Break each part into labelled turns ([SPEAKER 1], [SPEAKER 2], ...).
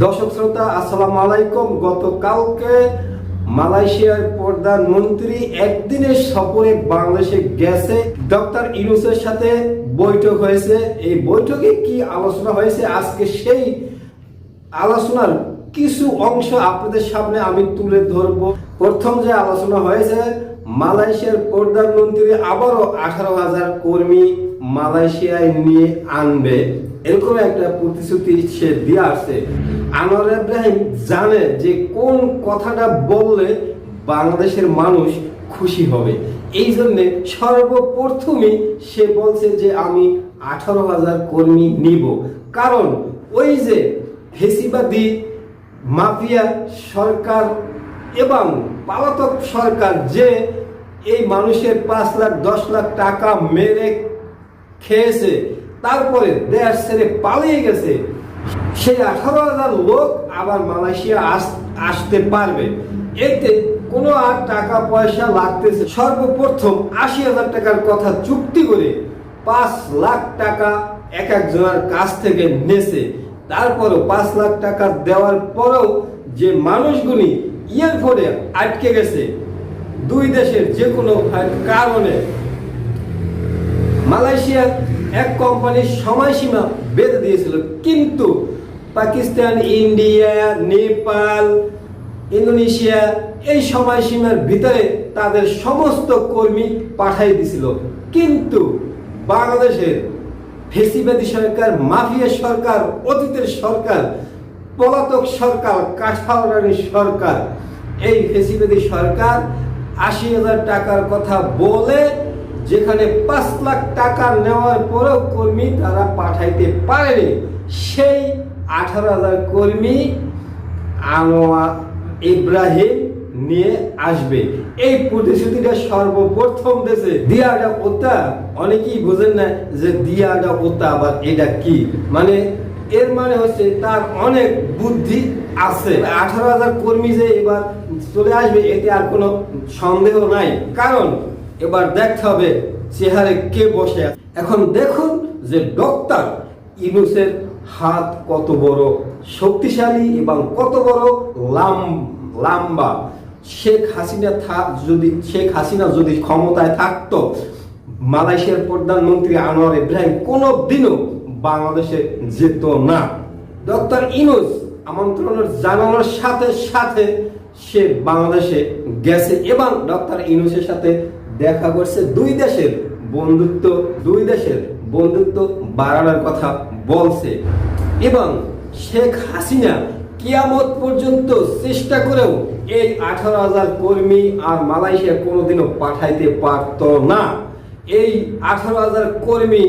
[SPEAKER 1] দর্শক শ্রোতা, আসসালামু আলাইকুম। গতকালকে মালয়েশিয়ার প্রধানমন্ত্রী একদিনের সফরে বাংলাদেশে গেছে। ডক্টর ইউনূসের সাথে বৈঠক হয়েছে। এই বৈঠকে কি আলোচনা হয়েছে, আজকে সেই আলোচনার কিছু অংশ আপনাদের সামনে আমি তুলে ধরবো। প্রথম যে আলোচনা হয়েছে, মালয়েশিয়ার প্রধানমন্ত্রী আবারও 18,000 কর্মী মালয়েশিয়ায় নিয়ে আনবে, এরকম একটা প্রতিশ্রুতি সে দিয়ে আসছে। আনোয়ার ইব্রাহিম জানে যে কোন কথাটা বললে বাংলাদেশের মানুষ খুশি হবে, এই জন্যে সর্বপ্রথমই সে বলছে যে আমি 18,000 কর্মী নিব। কারণ ওই যে ফেসিবাদী মাফিয়া সরকার এবং পলাতক সরকার যে এই মানুষের 5 লাখ 10 লাখ টাকা মেরে খেয়েছে, তারপরে দেশ ছেড়ে পালিয়ে গেছে, সেই 18,000 লোক আবার মালয়েশিয়া আসতে পারবে। এতে কোনো আর টাকা পয়সা লাগতেছে। সর্বপ্রথম 80,000 টাকার কথা চুক্তি করে 5 লাখ টাকা এক একজনের কাছ থেকে নেছে। তারপরও 5 লাখ টাকা দেওয়ার পরেও যে মানুষগুলি এয়ারপোর্টে আটকে গেছে, দুই দেশের যে কোনো কারণে, মালয়েশিয়ার এক কোম্পানির সময়সীমা বেঁধে দিয়েছিল, কিন্তু পাকিস্তান, ইন্ডিয়া, নেপাল, ইন্দোনেশিয়া এই সময়সীমার ভিতরে তাদের সমস্ত কর্মী পাঠিয়ে দিয়েছিল। কিন্তু বাংলাদেশের ফেসিবাদী সরকার, মাফিয়া সরকার, অতীতের সরকার, পলাতক সরকার, কাঠাওয়ারি সরকার, এই ফেসিবাদী সরকার 80,000 টাকার কথা বলে যেখানে 5 লাখ টাকা নেওয়ার পরেও কর্মী তারা পাঠাইতে পারেনি, সেই 18,000 কর্মী আনোয়ার ইব্রাহিম নিয়ে আসবে। এই প্রতিশ্রুতিটা সর্বপ্রথম দেশে দিয়াডা ওতা। অনেকেই বোঝেন না যে দিয়াডা ওতা আবার এটা কি, মানে এর মানে হচ্ছে তার অনেক বুদ্ধি আছে। 18,000 কর্মী যে এবার চলে আসবে এতে আর কোনো সন্দেহ নাই, কারণ এবার দেখতে হবে চেহারে কে বসে। এখন দেখুন যে ডক্টর ইউনূসের হাত কত বড় শক্তিশালী এবং কত বড় লম্বা। শেখ হাসিনা যদি ক্ষমতায় থাকতো, মালয়েশিয়ার প্রধানমন্ত্রী আনোয়ার ইব্রাহিম কোনোদিনও বাংলাদেশে যেত না। ডক্টর ইউনূস আমন্ত্রণ জানানোর সাথে সাথে সে বাংলাদেশে গেছে এবং ডক্টর ইউনূসের সাথে দেখা করছে। দুই দেশের বন্ধুত্ব বাড়ানোর কথা বলছে এবং শেখ হাসিনা কিয়ামত পর্যন্ত চেষ্টা করেও এই 18,000 কর্মী আর মালয়েশিয়া কোনোদিনও পাঠাইতে পারত না। এই 18,000 কর্মী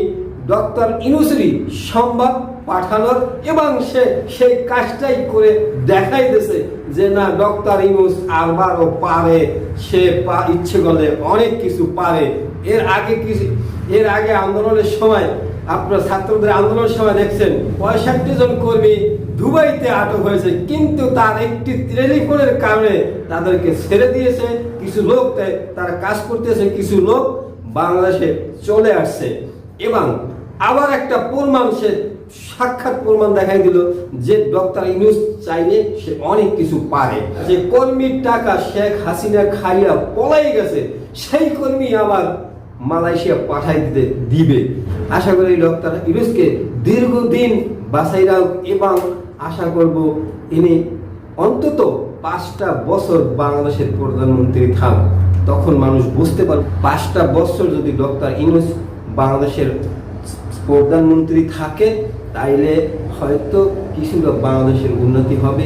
[SPEAKER 1] ডক্টর ইউনূসেরই সম্ভব পাঠানোর, এবং সে সেই কাজটাই করে দেখাই দিয়েছে যে না, ডক্টর ইউনূস আবারও পারে, সে ইচ্ছে করলে অনেক কিছু পারে। এর আগে আন্দোলনের সময়, আপনার ছাত্রদের আন্দোলনের সময় দেখছেন 65 জন কর্মী দুবাইতে আটক হয়েছে, কিন্তু তার একটি টেলিফোনের কারণে তাদেরকে ছেড়ে দিয়েছে। কিছু লোক তারা কাজ করতেছে, কিছু লোক বাংলাদেশে চলে আসছে। এবং আবার একটা প্রমাণ, সে সাক্ষাৎ প্রমাণ দেখাই দিল যে ডক্টর ইউনূস চাইলে সে অনেক কিছু পারে। যে কর্মীর টাকা শেখ হাসিনা খাইয়া পলাই গেছে, সেই কর্মী আবার মালয়েশিয়া পাঠাই দিবে। আশা করি ডক্টর ইউনূসকে দীর্ঘদিন বাঁচাই রাখ, এবং আশা করব ইনি অন্তত 5টা বছর বাংলাদেশের প্রধানমন্ত্রী থাক, তখন মানুষ বুঝতে পারবে 5টা বছর যদি ডক্টর ইউনূস বাংলাদেশের প্রধানমন্ত্রী থাকে, তাইলে হয়তো কিছুটা বাংলাদেশের উন্নতি হবে।